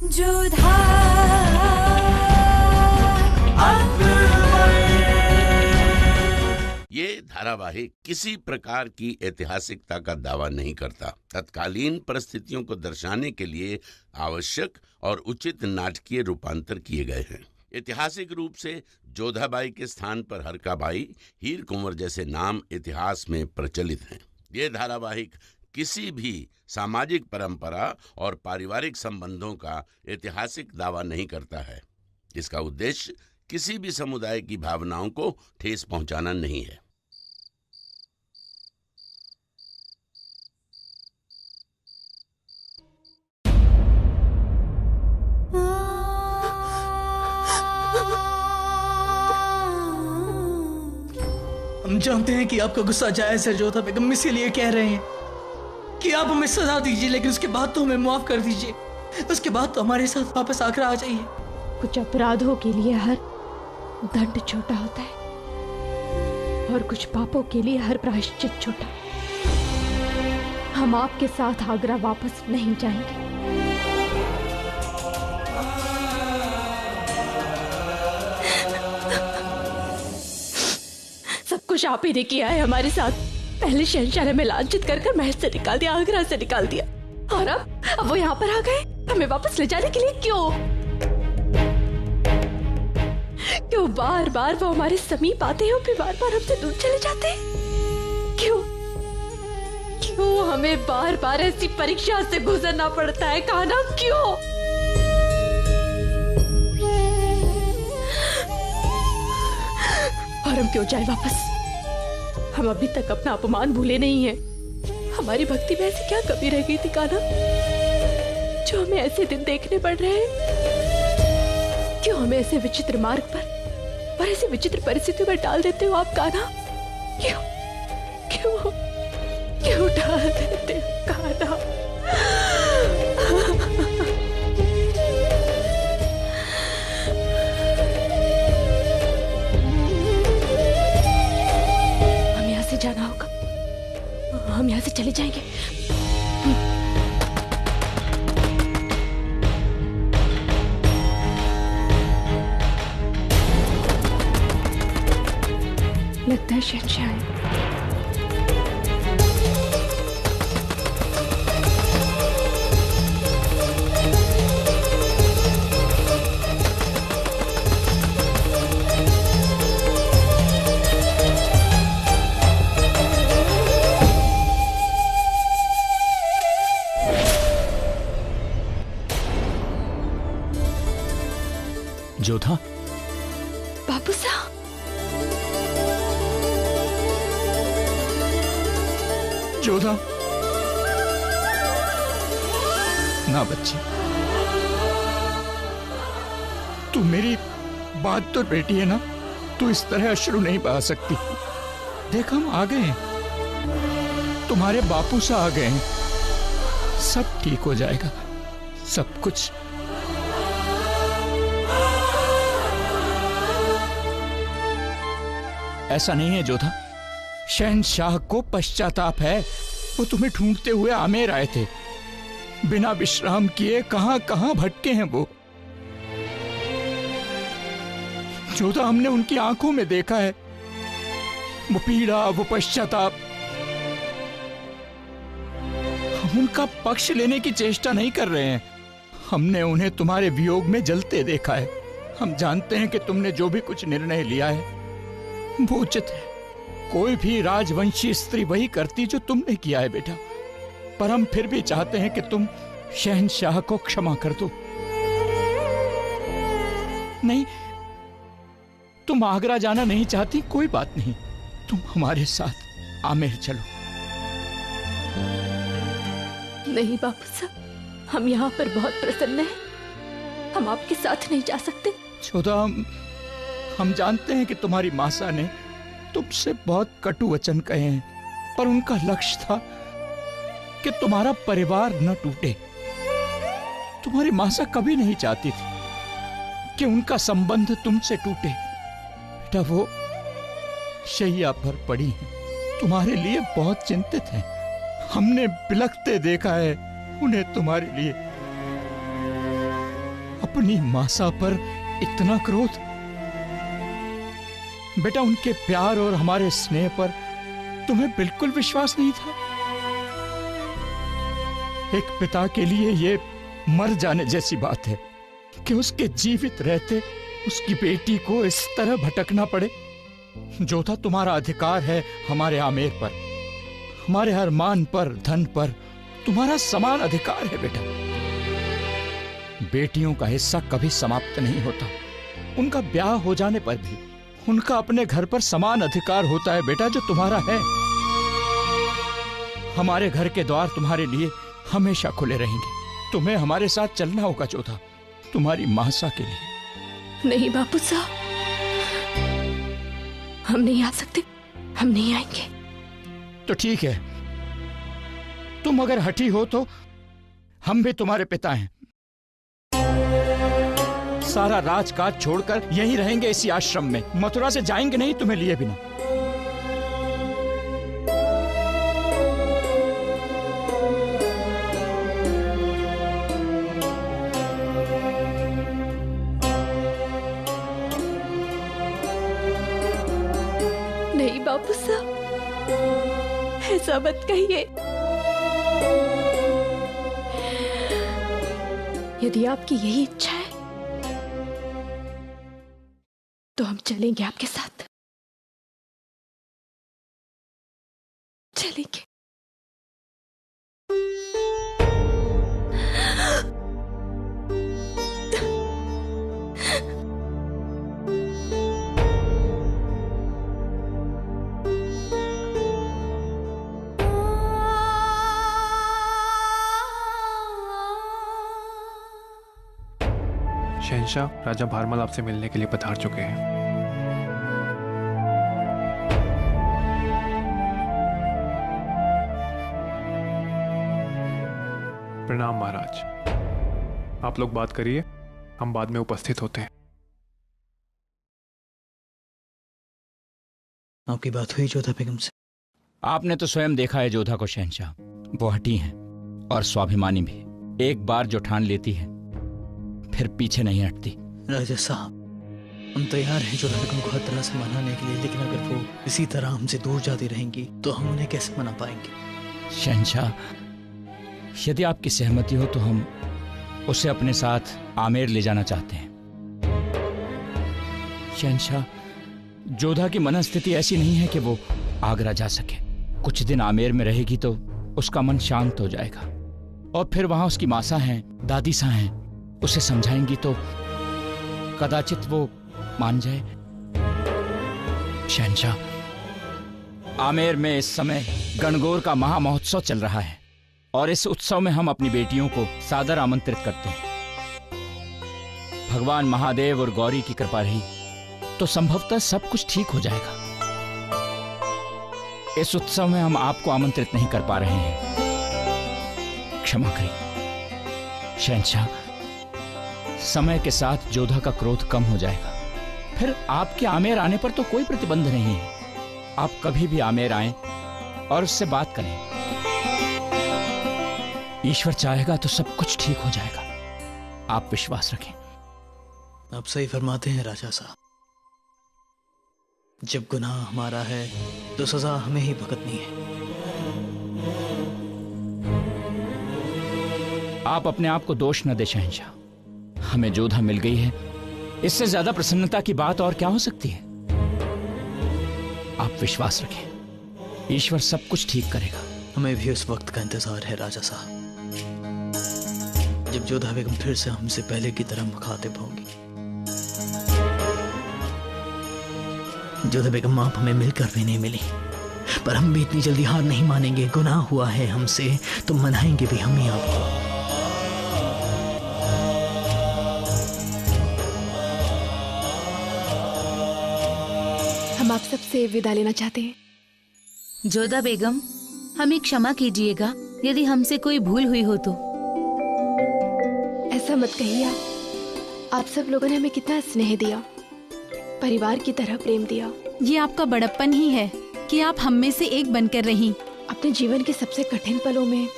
जोधा ये धारावाहिक किसी प्रकार की ऐतिहासिकता का दावा नहीं करता। तत्कालीन परिस्थितियों को दर्शाने के लिए आवश्यक और उचित नाटकीय रूपांतर किए गए हैं। ऐतिहासिक रूप से जोधाबाई के स्थान पर हरकाबाई, हीर कुंवर जैसे नाम इतिहास में प्रचलित हैं। ये धारावाहिक किसी भी सामाजिक परंपरा और पारिवारिक संबंधों का ऐतिहासिक दावा नहीं करता है। इसका उद्देश्य किसी भी समुदाय की भावनाओं को ठेस पहुंचाना नहीं है। हम जानते हैं कि आपका गुस्सा जायज है जोधा बेगम, इसीलिए कह रहे हैं कि आप हमें सजा दीजिए, लेकिन उसके बाद तो हमें माफ कर दीजिए। उसके बाद तो हमारे साथ वापस आगरा आ जाइए। कुछ अपराधों के लिए हर दंड छोटा होता है और कुछ पापों के लिए हर प्रायश्चित छोटा। हम आपके साथ आगरा वापस नहीं जाएंगे। सब कुछ आप ही ने किया है हमारे साथ। पहले शहंशाह ने हमें लांछित कर महल से निकाल दिया, आगरा से निकाल दिया, और अब वो यहाँ पर आ गए हमें वापस ले जाने के लिए। क्यों बार बार वो हमारे समीप आते हैं और फिर बार बार हमसे दूर चले जाते हैं? क्यों हमें बार बार ऐसी परीक्षा से गुजरना पड़ता है कान्हा? क्यों? और हम क्यों जाए वापस? हम अभी तक अपना अपमान भूले नहीं हैं। हमारी भक्ति में ऐसी क्या कमी रह गई थी कान्हा, जो हमें ऐसे दिन देखने पड़ रहे हैं? क्यों हमें ऐसे विचित्र मार्ग पर और ऐसी विचित्र परिस्थितियों में डाल देते हो आप कान्हा? क्यों क्यों क्यों डाल देते हो कान्हा? हम यहाँ से जाना होगा, हम यहाँ से चले जाएंगे। लगता है शहंशाह है। जोधा, बापू साहब, जोधा, ना बच्ची, तू मेरी बात तो बेटी है ना, तू इस तरह अश्रु नहीं बहा सकती। देख हम आ गए हैं, तुम्हारे बापू सा आ गए हैं, सब ठीक हो जाएगा, सब कुछ। ऐसा नहीं है जोधा, शहंशाह को पश्चाताप है। वो तुम्हें ढूंढते हुए आमेर आए थे, बिना विश्राम किए कहां कहां भटके हैं वो। जोधा, हमने उनकी आंखों में देखा है वो पीड़ा, वो पश्चाताप। हम उनका पक्ष लेने की चेष्टा नहीं कर रहे हैं, हमने उन्हें तुम्हारे वियोग में जलते देखा है। हम जानते हैं कि तुमने जो भी कुछ निर्णय लिया है वो उचित है। कोई भी राजवंशी स्त्री वही करती जो तुमने किया है बेटा, पर हम फिर भी चाहते हैं कि तुम शहंशाह को क्षमा कर दो। नहीं, तुम आगरा जाना नहीं चाहती, कोई बात नहीं, तुम हमारे साथ आमेर चलो। नहीं बापू साहब, हम यहाँ पर बहुत प्रसन्न हैं, हम आपके साथ नहीं जा सकते। जोधा, हम जानते हैं कि तुम्हारी मासा ने तुमसे बहुत कटु वचन कहे हैं, पर उनका लक्ष्य था कि तुम्हारा परिवार न टूटे। तुम्हारी मासा कभी नहीं चाहती थी कि उनका संबंध तुमसे टूटे। बेटा, वो शैया पर पड़ी हैं, तुम्हारे लिए बहुत चिंतित हैं। हमने बिलखते देखा है उन्हें तुम्हारे लिए। अपनी मासा पर इतना क्रोध? बेटा, उनके प्यार और हमारे स्नेह पर तुम्हें बिल्कुल विश्वास नहीं था। एक पिता के लिए ये मर जाने जैसी बात है कि उसके जीवित रहते उसकी बेटी को इस तरह भटकना पड़े। जोधा, तुम्हारा अधिकार है हमारे आमेर पर, हमारे हर मान पर, धन पर तुम्हारा समान अधिकार है बेटा। बेटियों का हिस्सा कभी समाप्त नहीं होता। उनका ब्याह हो जाने पर भी उनका अपने घर पर समान अधिकार होता है बेटा, जो तुम्हारा है। हमारे घर के द्वार तुम्हारे लिए हमेशा खुले रहेंगे। तुम्हें हमारे साथ चलना होगा जोधा, तुम्हारी मासा के लिए। नहीं बापू साहब, हम नहीं आ सकते, हम नहीं आएंगे। तो ठीक है, तुम अगर हठी हो तो हम भी तुम्हारे पिता हैं। सारा राजकाज छोड़कर यहीं रहेंगे इसी आश्रम में। मथुरा से जाएंगे नहीं तुम्हें लिए बिना। नहीं बापू साहब, ऐसा मत कहिए। यदि आपकी यही इच्छा है तो हम चलेंगे आपके साथ, चलेंगे। शहंशाह, राजा भारमल आपसे मिलने के लिए पधार चुके हैं। प्रणाम महाराज। आप लोग बात करिए, हम बाद में उपस्थित होते हैं। आपकी बात हुई जोधा बेगम से? आपने तो स्वयं देखा है जोधा को शहंशाह। वो हठी हैं और स्वाभिमानी भी। एक बार जो ठान लेती है फिर पीछे नहीं हटती। राजा साहब, हम तैयार हैं जोधा बेगम को हर तरह से मनाने के लिए, लेकिन अगर वो इसी तरह हमसे दूर जाती रहेंगी तो हम उन्हें कैसे मना पाएंगे? शहंशाह, यदि आपकी सहमति हो तो हम उसे अपने साथ आमेर ले जाना चाहते हैं। शहंशाह, जोधा की मनस्थिति ऐसी नहीं है कि वो आगरा जा सके। कुछ दिन आमेर में रहेगी तो उसका मन शांत हो जाएगा और फिर वहां उसकी मासा हैं, दादी सा हैं, उसे समझाएंगी तो कदाचित वो मान जाए। शहंशाह, आमेर में इस समय गणगौर का महा महोत्सव चल रहा है और इस उत्सव में हम अपनी बेटियों को सादर आमंत्रित करते हैं। भगवान महादेव और गौरी की कृपा रही तो संभवतः सब कुछ ठीक हो जाएगा। इस उत्सव में हम आपको आमंत्रित नहीं कर पा रहे हैं, क्षमा करिए। शहंशाह, समय के साथ जोधा का क्रोध कम हो जाएगा। फिर आपके आमेर आने पर तो कोई प्रतिबंध नहीं है। आप कभी भी आमेर आएं और उससे बात करें। ईश्वर चाहेगा तो सब कुछ ठीक हो जाएगा। आप विश्वास रखें। आप सही फरमाते हैं राजा साहब। जब गुनाह हमारा है तो सजा हमें ही भुगतनी है। आप अपने आप को दोष न दे शहंशाह। हमें जोधा मिल गई है, इससे ज्यादा प्रसन्नता की बात और क्या हो सकती है। आप विश्वास रखें, ईश्वर सब कुछ ठीक करेगा। हमें भी उस वक्त का इंतजार है राजा साहब, जब जोधा बेगम फिर से हमसे पहले की तरह मुखातिब होंगी। जोधा बेगम, आप हमें मिलकर भी नहीं मिली, पर हम भी इतनी जल्दी हार नहीं मानेंगे। गुनाह हुआ है हमसे तो मनाएंगे भी हम ही आपको। हम आप सबसे विदा लेना चाहते हैं। जोधा बेगम, हमें क्षमा कीजिएगा यदि हमसे कोई भूल हुई हो तो। ऐसा मत कहिए आप सब लोगों ने हमें कितना स्नेह दिया, परिवार की तरह प्रेम दिया। ये आपका बड़प्पन ही है कि आप हम में से एक बनकर रहीं। अपने जीवन के सबसे कठिन पलों में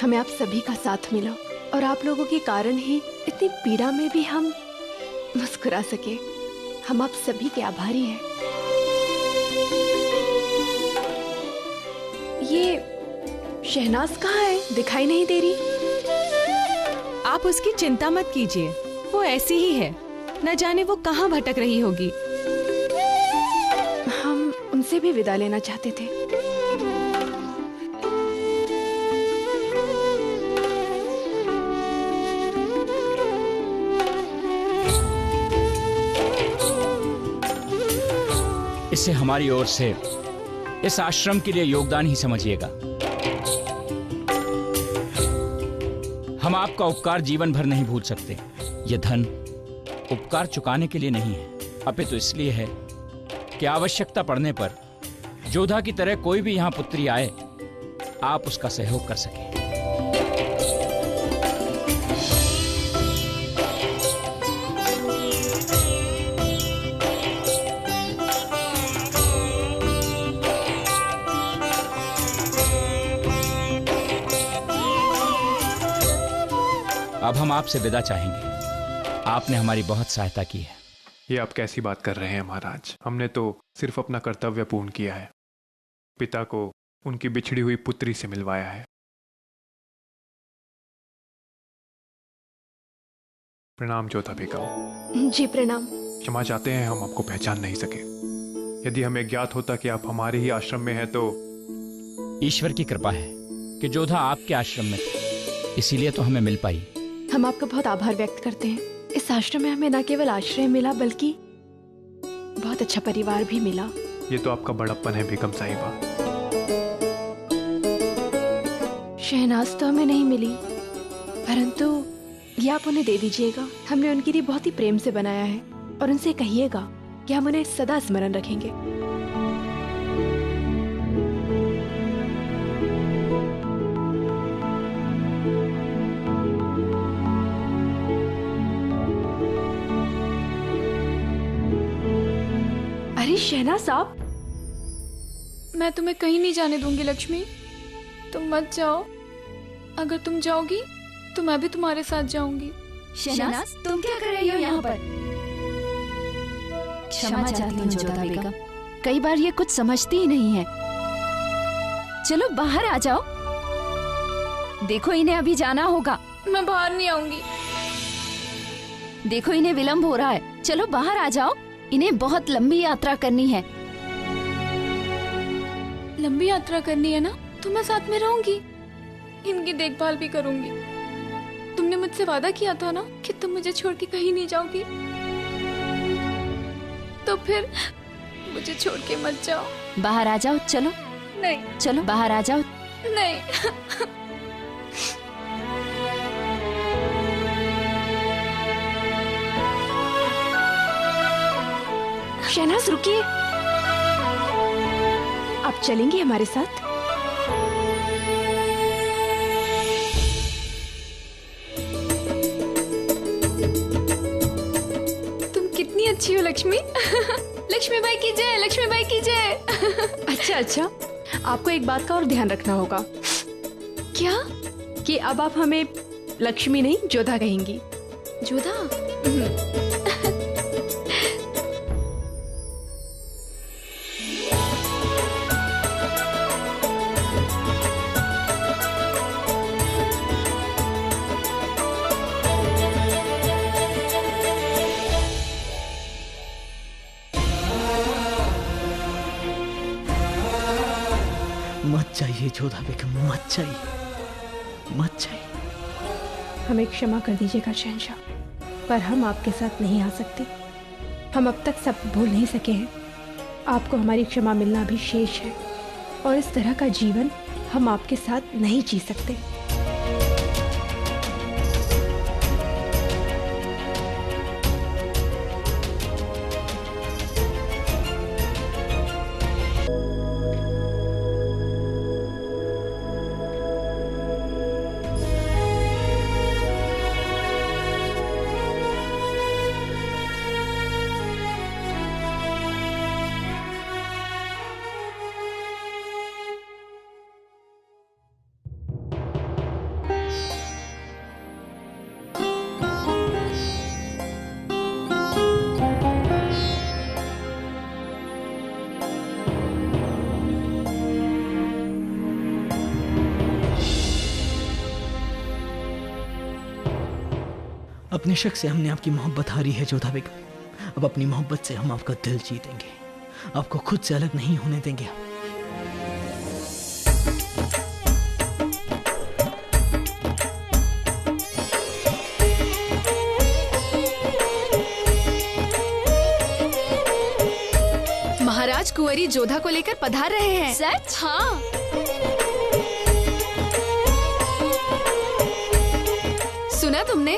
हमें आप सभी का साथ मिला और आप लोगों के कारण ही इतनी पीड़ा में भी हम मुस्कुरा सके। हम आप सभी के आभारी हैं। ये शहनाज कहाँ है? दिखाई नहीं दे रही। आप उसकी चिंता मत कीजिए, वो ऐसी ही है, न जाने वो कहाँ भटक रही होगी। हम उनसे भी विदा लेना चाहते थे। इसे हमारी ओर से इस आश्रम के लिए योगदान ही समझिएगा। हम आपका उपकार जीवन भर नहीं भूल सकते। यह धन उपकार चुकाने के लिए नहीं है, अपितु इसलिए है कि आवश्यकता पड़ने पर जोधा की तरह कोई भी यहाँ पुत्री आए, आप उसका सहयोग कर सके। अब हम आपसे विदा चाहेंगे। आपने हमारी बहुत सहायता की है। ये आप कैसी बात कर रहे हैं महाराज? हमने तो सिर्फ अपना कर्तव्य पूर्ण किया है। पिता को उनकी बिछड़ी हुई पुत्री से मिलवाया है। प्रणाम जोधा बेगम। जी प्रणाम। क्षमा चाहते हैं, हम आपको पहचान नहीं सके। यदि हमें ज्ञात होता कि आप हमारे ही आश्रम में हैं तो। ईश्वर की कृपा है कि जोधा आपके आश्रम में थी, इसीलिए तो हमें मिल पाई। हम आपका बहुत आभार व्यक्त करते हैं। इस आश्रम में हमें न केवल आश्रय मिला बल्कि बहुत अच्छा परिवार भी मिला। ये तो आपका बड़प्पन है बेगम साहिबा। शहनाज तो हमें नहीं मिली, परंतु ये आप उन्हें दे दीजिएगा। हमने उनके लिए बहुत ही प्रेम से बनाया है और उनसे कहिएगा कि हम उन्हें सदा स्मरण रखेंगे। अरे शहनाज साहब, मैं तुम्हें कहीं नहीं जाने दूंगी लक्ष्मी। तुम मत जाओ। अगर तुम जाओगी तो मैं भी तुम्हारे साथ जाऊंगी। शहनाज, तुम क्या कर रही हो यहाँ पर? क्षमा चाहती हूँ जोधा बेगम, कई बार ये कुछ समझती ही नहीं है। चलो बाहर आ जाओ। देखो इन्हें अभी जाना होगा। मैं बाहर नहीं आऊंगी। देखो इन्हें विलंब हो रहा है। चलो बाहर आ जाओ, इन्हें बहुत लंबी यात्रा करनी है। लंबी यात्रा करनी है ना, तो मैं साथ में रहूंगी, इनकी देखभाल भी करूंगी। तुमने मुझसे वादा किया था ना कि तुम मुझे छोड़ के कहीं नहीं जाओगी, तो फिर मुझे छोड़ के मत जाओ। बाहर आ जाओ। चलो। नहीं। चलो बाहर आ जाओ। नहीं। शहनाज रुकिए, आप चलेंगी हमारे साथ? तुम कितनी अच्छी हो लक्ष्मी। लक्ष्मी बाई की जय, लक्ष्मी बाई की जय। अच्छा, आपको एक बात का और ध्यान रखना होगा। क्या? कि अब आप हमें लक्ष्मी नहीं जोधा कहेंगी। जोधा? मत चाहिए जोधा बेगम, मत चाहिए, मत चाहिए। हमें क्षमा कर दीजिएगा शहंशाह, पर हम आपके साथ नहीं आ सकते। हम अब तक सब भूल नहीं सके हैं। आपको हमारी क्षमा मिलना भी शेष है, और इस तरह का जीवन हम आपके साथ नहीं जी सकते। अपने शक से हमने आपकी मोहब्बत हारी है जोधा बेगम। अब अपनी मोहब्बत से हम आपका दिल जीतेंगे, आपको खुद से अलग नहीं होने देंगे। महाराज कुंवरी जोधा को लेकर पधार रहे हैं। सच? हाँ। सुना तुमने?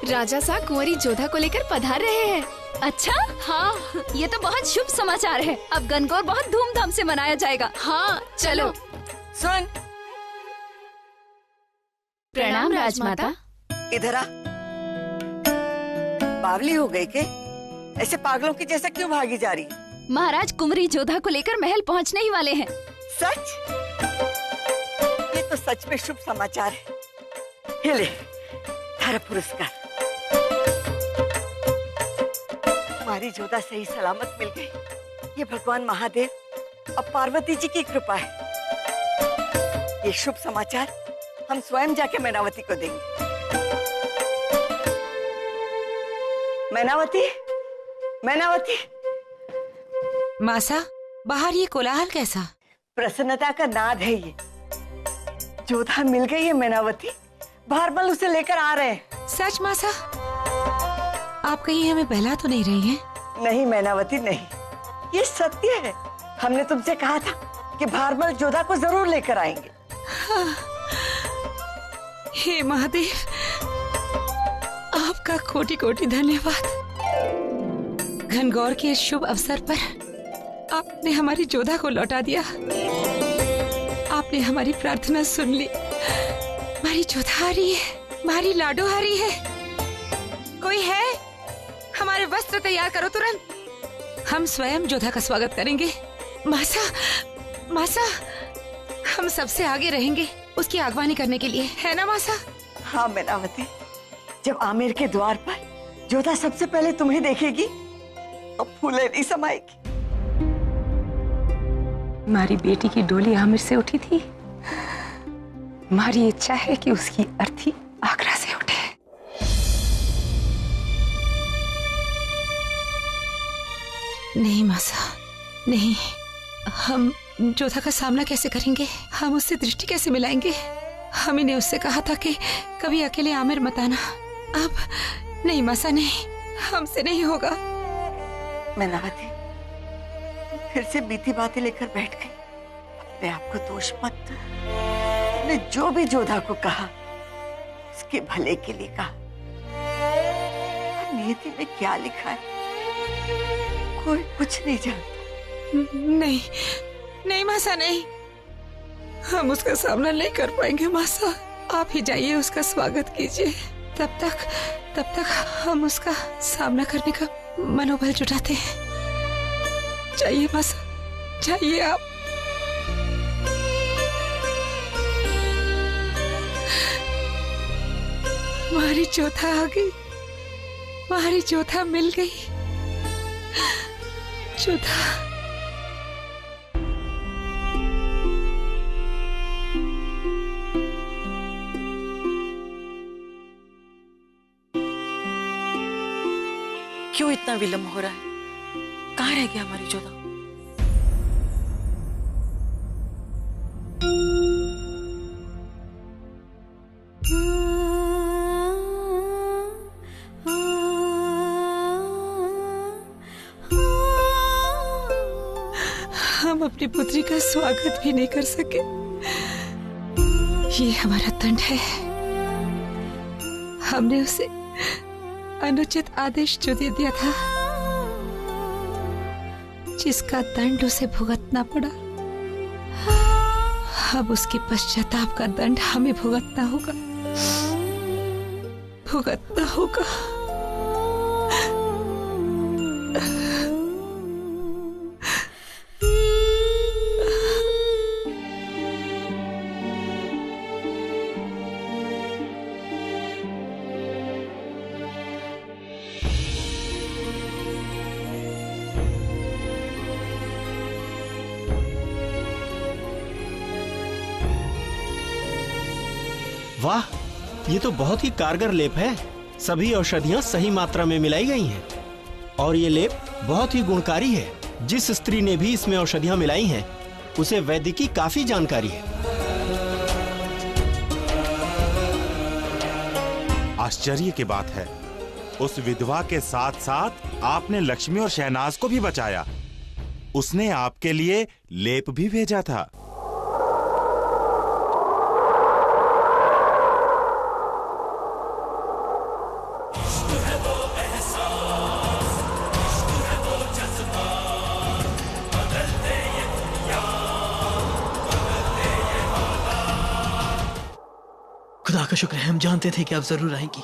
राजा साहब कुंवरी जोधा को लेकर पधार रहे हैं। अच्छा, हाँ, ये तो बहुत शुभ समाचार है। अब गणगौर बहुत धूमधाम से मनाया जाएगा। हाँ चलो। सुन, प्रणाम राजमाता। इधर आ। बावली हो गई के? ऐसे पागलों की जैसा क्यों भागी जा रही? महाराज कुंवरी जोधा को लेकर महल पहुंचने ही वाले हैं। सच? ये तो सच में शुभ समाचार है। ये ले, थारा पुरस्कार। हमारी जोधा सही सलामत मिल गई। ये भगवान महादेव और पार्वती जी की कृपा है। ये शुभ समाचार हम स्वयं जाके मैनावती को देंगे। मैनावती, मैनावती। मासा, बाहर ये कोलाहल कैसा? प्रसन्नता का नाद है ये। जोधा मिल गई है मैनावती। भारमल उसे लेकर आ रहे हैं। सच मासा? आप कहीं हमें बहला तो नहीं रही हैं? नहीं मैनावती, नहीं, ये सत्य है। हमने तुमसे कहा था कि भारमल जोधा को जरूर लेकर आएंगे। हाँ। हे महादेव, आपका कोटि कोटि धन्यवाद। घनगौर के इस शुभ अवसर पर आपने हमारी जोधा को लौटा दिया। आपने हमारी प्रार्थना सुन ली। हमारी जोधा आ रही है, हमारी लाडो आ रही है। कोई है? हमारे वस्त्र तैयार करो तुरंत। हम स्वयं जोधा का स्वागत करेंगे। मासा, मासा, हम सबसे आगे रहेंगे उसकी आगवानी करने के लिए, है ना मासा? हाँ मैनावती, जब आमिर के द्वार पर जोधा सबसे पहले तुम्हें देखेगी तो फूले नहीं समाएगी। हमारी बेटी की डोली आमिर से उठी थी। हमारी इच्छा है कि उसकी अर्थी आगरा से उठे। नहीं मासा, नहीं। हम जोधा का सामना कैसे करेंगे? हम उससे दृष्टि कैसे मिलाएंगे? हम ने उससे कहा था कि कभी अकेले आमिर मत आना। अब नहीं मासा, नहीं, हमसे नहीं होगा। मैनावती, फिर से बीती बातें लेकर बैठ गई। अपने आप को दोष मत दो। तुमने जो भी जोधा को कहा उसके भले के लिए कहा। नियति में क्या लिखा है कोई कुछ नहीं जानता। नहीं, नहीं मासा, नहीं। हम उसका सामना नहीं कर पाएंगे मासा। आप ही जाइए, उसका स्वागत कीजिए। तब तक हम उसका सामना करने का मनोबल जुटाते हैं। जाइए मासा, जाइए आप। हमारी जोधा आ गई, हमारी जोधा मिल गई। जोधा, क्यों इतना विलंब हो रहा है? कहाँ रह गया हमारी जोधा? हम अपनी पुत्री का स्वागत भी नहीं कर सके। ये हमारा दंड है। हमने उसे अनुचित आदेश जो दे दिया था, जिसका दंड उसे भुगतना पड़ा। अब उसके पश्चाताप का दंड हमें भुगतना होगा, भुगतना होगा। वाह, ये तो बहुत ही कारगर लेप है। सभी औषधियाँ सही मात्रा में मिलाई गई हैं और ये लेप बहुत ही गुणकारी है। जिस स्त्री ने भी इसमें औषधियाँ मिलाई हैं उसे वैद्य की काफी जानकारी है। आश्चर्य की बात है, उस विधवा के साथ साथ आपने लक्ष्मी और शहनाज को भी बचाया। उसने आपके लिए लेप भी भेजा था। खुदा का शुक्र है, हम जानते थे कि आप जरूर आएंगी।